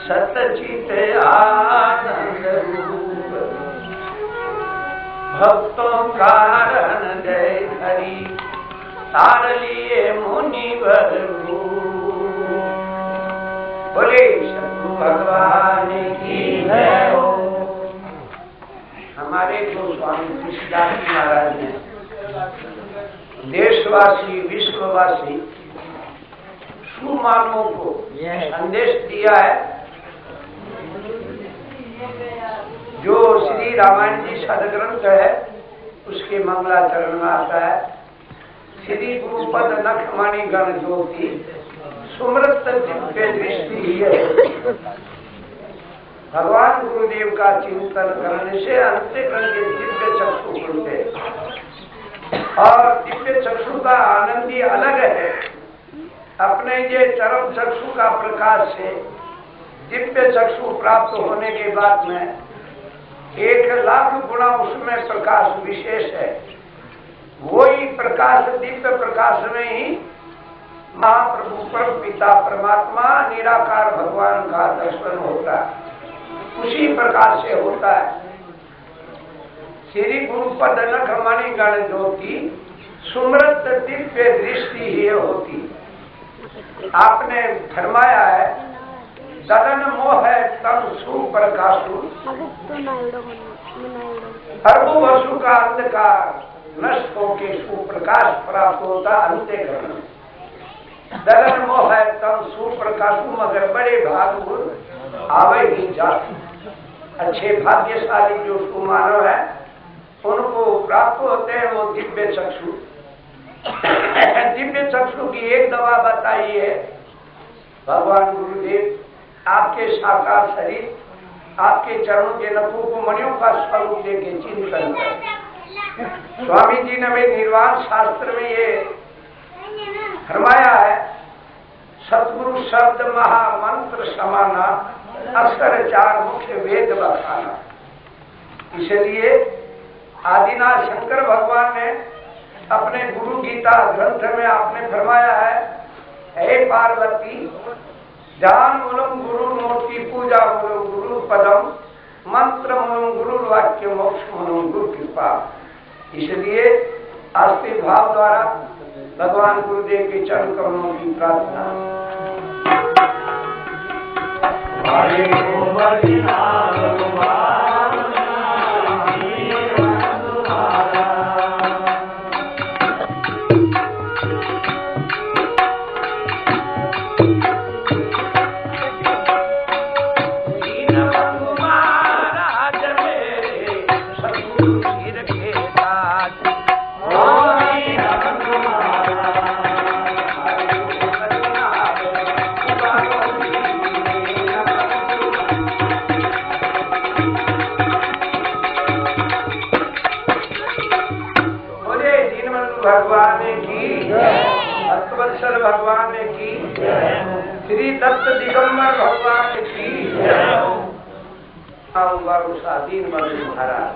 सतचित आनंद रूप भक्तों कारण जय हरि तार लिए मुनिवर बोले सद्गुरु भगवान की जय हो। हमारे जो स्वामी कृष्णदास जी महाराज ने देशवासी विश्ववासी सुमानवों को संदेश दिया है। जो श्री रामायण जी सदग्रंथ है उसके मंगलाचरण में आता है, श्री गुरुपद नखमणि गण ज्योति सुमृत दिव्य दृष्टि है। भगवान गुरुदेव का चिंतन करने से अंतःकरण के दिव्य चक्षु खुलते और दिव्य चक्षु का आनंद ही अलग है। अपने ये चरम चक्षु का प्रकाश से दिव्य चक्षु प्राप्त होने के बाद में 1,00,000 गुना उसमें प्रकाश विशेष है। वही प्रकाश दिव्य प्रकाश में ही महाप्रभु परम पिता परमात्मा निराकार भगवान का दर्शन होता है, उसी प्रकार से होता है। श्री गुरुपद नखमणि गण ज्योति सुमृत दिव्य दृष्टि ही होती। आपने फरमाया है दलन मोह तम सुप्रकाशु अरबों वर्षों का अंधकार नष्ट होके सुप्रकाश प्राप्त होता अंतःकरण। दलन मोह तम सुप्रकाशु मगर बड़े भाग आवे ही जाते। अच्छे भाग्यशाली जो सुमानव है उनको प्राप्त होते हैं वो दिव्य चक्षु। दिव्य चक्षु की एक दवा बताई है भगवान गुरुदेव आपके साकार शरीर आपके चरणों के नखों को मणियों का स्वरूप देके चिंतन कर। स्वामी जी ने निर्वाण शास्त्र में ये फरमाया है सतगुरु शब्द महामंत्र समाना अक्षर 4 मुख्य वेद बखाना। इसलिए आदिनाथ शंकर भगवान ने अपने गुरु गीता ग्रंथ में आपने फरमाया है हे पार्वती ध्यान मूलम गुरु मूर्ति पूजा मूलम गुरु पदम मंत्र मूलम गुरु वाक्य मोक्ष मूलम गुरु कृपा। इसलिए आस्तिक भाव द्वारा भगवान गुरुदेव के चरण कमलों की प्रार्थना। भगवान की अष्टवत्सर भगवान की श्री दत्त दिगंबर भगवान की दीन बंधु महाराज।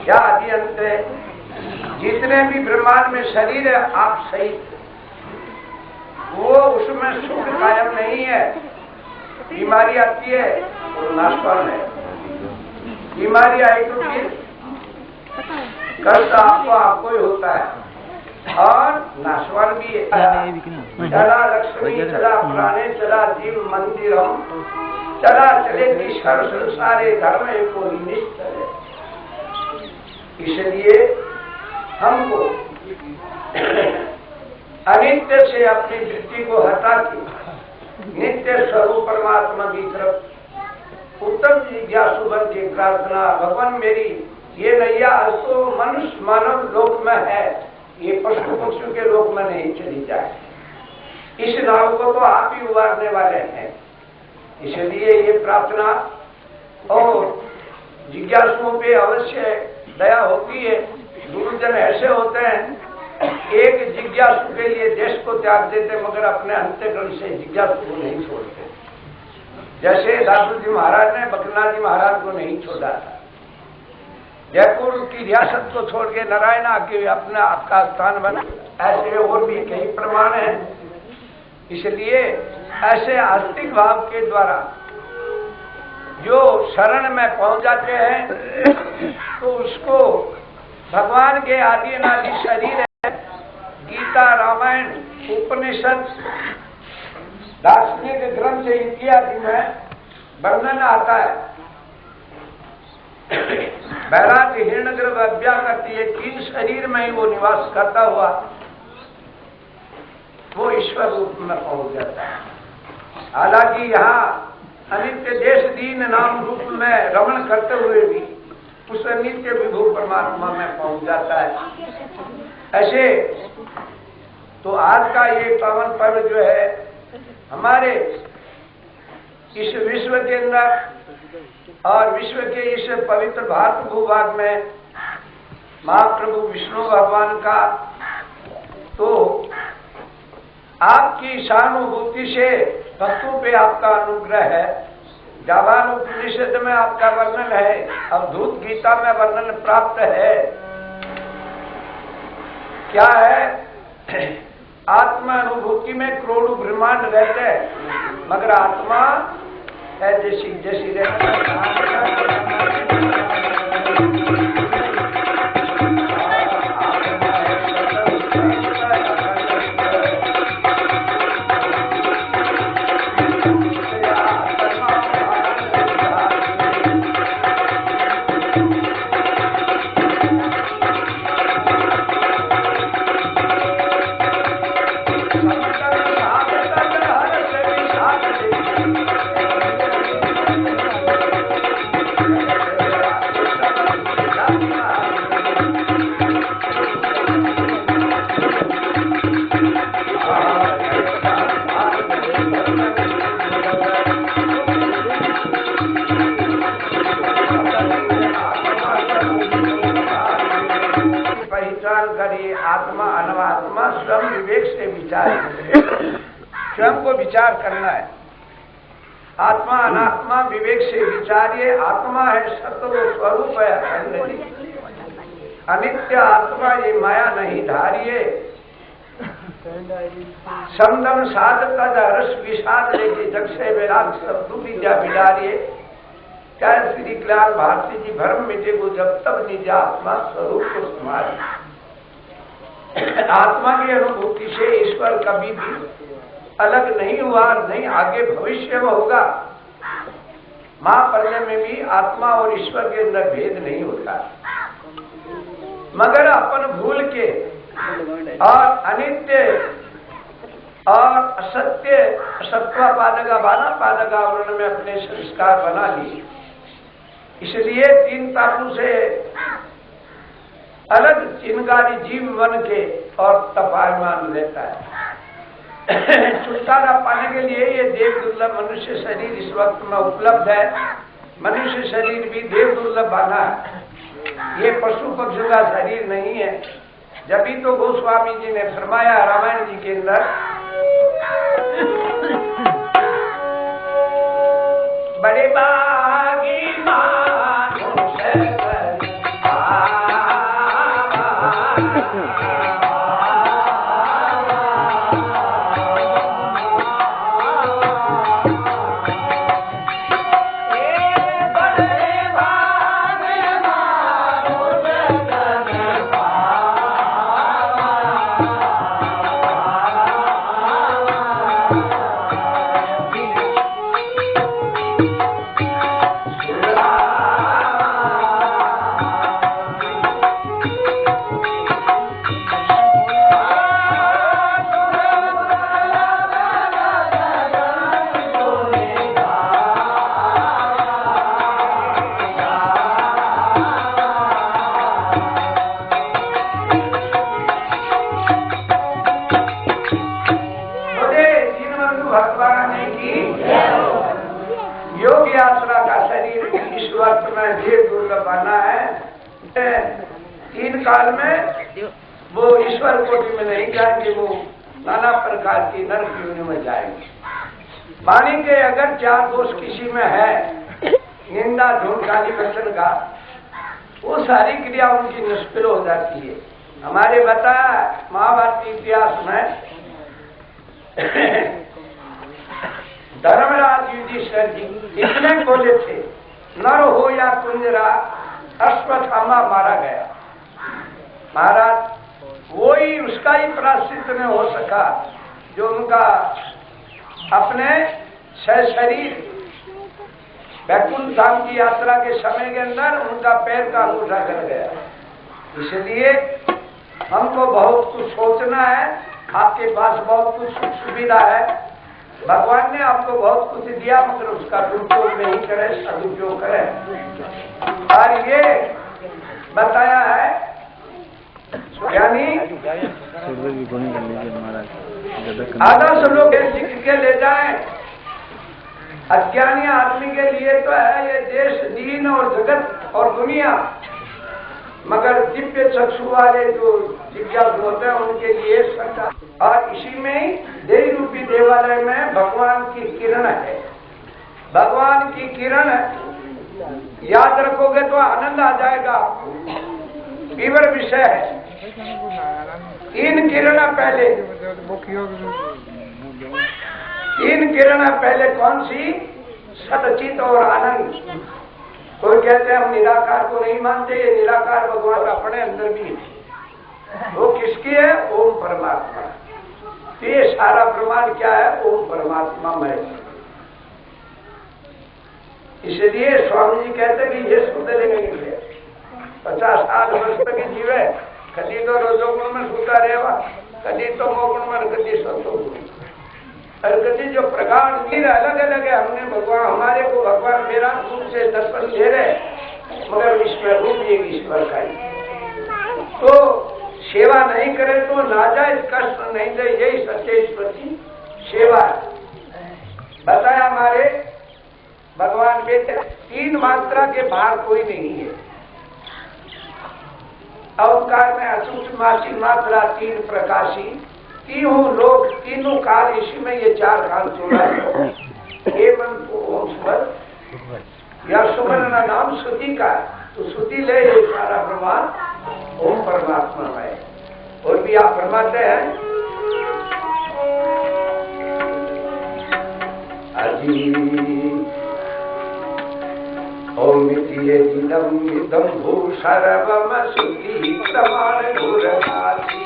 क्या आदि अंत जितने भी ब्रह्मांड में शरीर है आप सही वो उसमें सुख कायम नहीं है। बीमारी आती है तो नाशवान है। बीमारी आई तो फिर कष्ट आपको ही होता है और नाशवान भी है। चला लक्ष्मी चला प्राणे चला जीव मंदिरम चला चले ईश्वर संसारे धर्म को निश्चय। इसलिए हमको अनित्य से अपनी दृष्टि को हटा के नित्य स्वरूप परमात्मा की तरफ उत्तम जिज्ञासु बन की प्रार्थना। भगवान मेरी ये नैया तो मनुष्य मानव लोक में है, ये पशु पक्षियों के लोक में नहीं चली जाए। इस नाव को तो आप ही उबारने वाले हैं। इसलिए ये प्रार्थना और जिज्ञासुओं पे अवश्य दया होती है। गुरुजन ऐसे होते हैं एक जिज्ञासु के लिए देश को त्याग देते मगर अपने अंतःकरण से जिज्ञासु को नहीं छोड़ते। जैसे दादू जी महाराज ने बकनाथ जी महाराज को नहीं छोड़ा था। जयपुर की रियासत को छोड़ के नारायणा के अपना आपका स्थान बना। ऐसे और भी कई प्रमाण हैं। इसलिए ऐसे आस्तिक भाव के द्वारा जो शरण में पहुंच जाते हैं तो उसको भगवान के आदि अनादि शरीर है, गीता, रामायण, उपनिषद, दार्शनिक ग्रंथ इत्यादि में वर्णन आता है। बैराग, हिरण्यगर्भ, अव्याकृत, ये 3 शरीर में ही वो निवास करता हुआ वो ईश्वर रूप में पहुंच जाता है। हालांकि यहाँ अनित्य देश दीन नाम रूप में रमण करते हुए भी उस नित्य विभु परमात्मा में पहुंच जाता है। ऐसे तो आज का ये पावन पर्व जो है हमारे इस विश्व के अंदर और विश्व के इस पवित्र भारत भूभाग में महाप्रभु विष्णु भगवान का तो आपकी सहानुभूति से भक्तों पे आपका अनुग्रह है। जाबान उपनिषद में आपका वर्णन है, अवधूत गीता में वर्णन प्राप्त है। क्या है? आत्मा अनुभूति में करोड़ों ब्रह्मांड रहते हैं, मगर आत्मा है जैसी जैसी रहती आत्मा अनात्मा स्वयं विवेक से विचार, स्वयं को विचार करना है। आत्मा अनात्मा विवेक से विचारिए। आत्मा है सत्व स्वरूप है अखंड, अनित्य आत्मा ये माया नहीं धारिये। समदम साधक रस विषाद लेके जग से विराग शब्दु विद्या बिडारिये। क्या श्री कल्याण भारती जी भ्रम मिटे वो जब तब निज आत्मा स्वरूप को संभाले। आत्मा की अनुभूति से ईश्वर कभी भी अलग नहीं हुआ, नहीं आगे भविष्य में होगा। महाप्रलय में भी आत्मा और ईश्वर के अंदर भेद नहीं होता, मगर अपन भूल के और अनित्य और असत्य सत्वा पादका बाना पादका आवरण में अपने संस्कार बना लिए। इसलिए 3 तापों से अलग चिंगारी जीव बन के और तपायमान रहता है। छुटकारा पाने के लिए ये देव दुर्लभ मनुष्य शरीर इस वक्त में उपलब्ध है। मनुष्य शरीर भी देव दुर्लभ बना है, ये पशु पक्षियों का शरीर नहीं है। जब भी तो गोस्वामी जी ने फरमाया रामायण जी के अंदर, बड़े बागी काल में वो ईश्वर कोटि में नहीं जाएंगे, वो नाना प्रकार की नरक योनि में जाएंगे। वाणी के अगर 4 दोष किसी में है, निंदा, झूठ, गाली, वचन का, वो सारी क्रिया उनकी निष्फल हो जाती है। हमारे बताया महाभारत इतिहास में धर्मराज युधिष्ठिर जी इतने बोले थे, नर हो या कुंजरा अश्वत्थामा मारा गया। महाराज वही उसका ही प्रायश्चित में हो सका जो उनका अपने शरीर वैकुंठ धाम की यात्रा के समय के अंदर उनका पैर का अंगूठा कर गया। इसलिए हमको बहुत कुछ सोचना है, आपके पास बहुत कुछ सुख सुविधा है, भगवान ने आपको बहुत कुछ दिया, मगर उसका दुरुपयोग नहीं करे, सदुपयोग करे। और ये बताया है यानी आदर्श लोग सीख के ले जाएं। अज्ञानी आदमी के लिए तो है ये देश, दीन और जगत और दुनिया, मगर दिव्य चक्षु वाले जो जिज्ञासु होते हैं उनके लिए सच्चा। और इसी में ही देवी रूपी देवालय में भगवान की किरण है। भगवान की किरण याद रखोगे तो आनंद आ जाएगा आपको। विवर विषय है। तीन किरण पहले कौन सी? सतचित और आनंद। कोई कहते हैं हम निराकार को नहीं मानते, ये निराकार भगवान अपने अंदर भी है। वो किसकी है? ओम परमात्मा। ये सारा प्रमाण क्या है? ओम परमात्मा में। इसलिए स्वामी जी कहते कि ये शुद्ध लेंगे 50-60 वर्ष तक जीवे, कभी तो रजोगुण में सूता रहेगा, कभी तो मोगुण में, कभी सतोगुण। और कभी जो प्रगाढ़ नीर अलग अलग है। हमने भगवान, हमारे को भगवान मेरा रूप से दर्शन दे रहे, मगर इसमें रूप एक ईश्वर का ही। तो सेवा नहीं करे तो नाजायज कष्ट नहीं दे, यही सच्चे ईश्वर की सेवा है। बताया हमारे भगवान बेटे 3 मात्रा के बाहर कोई नहीं है। अवकार में अचूक मासी मात्रा 3 प्रकाशी, तीनों लोक, तीनों काल, इसी में ये 4 काल जोड़ा है। एवं ओम स्वर या सुमन नाम श्रुति का, तो श्रुति ले ये सारा प्रमाण ओम परमात्मा है। और भी आप फरमाते हैं अजी ओम इदम इदम भू सर्वम श्रुति प्रमाण गुरनाथी।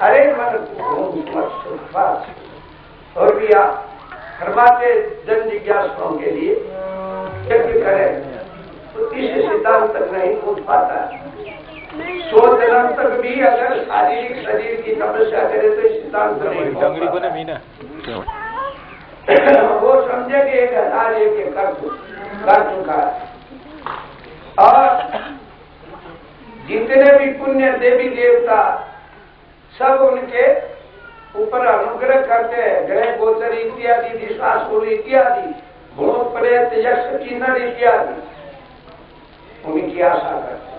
अरे मन और भी आप फरमाते जन जिज्ञासुओं के लिए यज्ञ करें तो इस सिद्धांत तक नहीं पहुंच पाता है। 100 जन्म तक भी अगर शारीरिक शरीर की तपस्या करे तो इस सिद्धांत तक नहीं पहुंच पाता। वो समझे कि 1000 यज्ञ कर चुका है। और जितने भी पुण्य देवी देवता सब उनके ऊपर अनुग्रह करते हैं। ग्रह गोचर इत्यादि, दिशासुर इत्यादि, भूत प्रेत यक्ष किन्नर इत्यादि उनकी आशा करते हैं।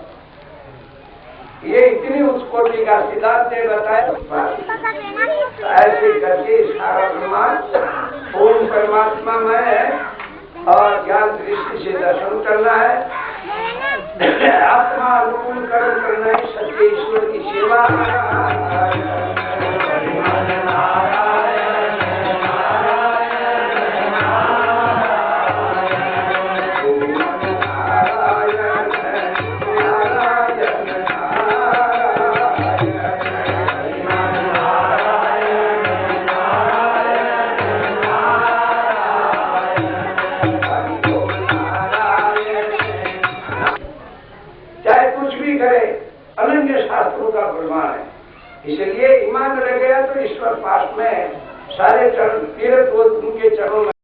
ये इतनी उत्कोटि का सिद्धांत ने बताया। ऐसे करके सारा प्रमाण ओम परमात्मा में है और ज्ञान दृष्टि से दर्शन करना है। आत्मा अनुकूल कर्म करना है, सच्चे ईश्वर की सेवा। अनन्य शास्त्रों का प्रमाण है। इसलिए ईमान रह गया तो ईश्वर पास में सारे चरण तीर्थ उनके चरणों में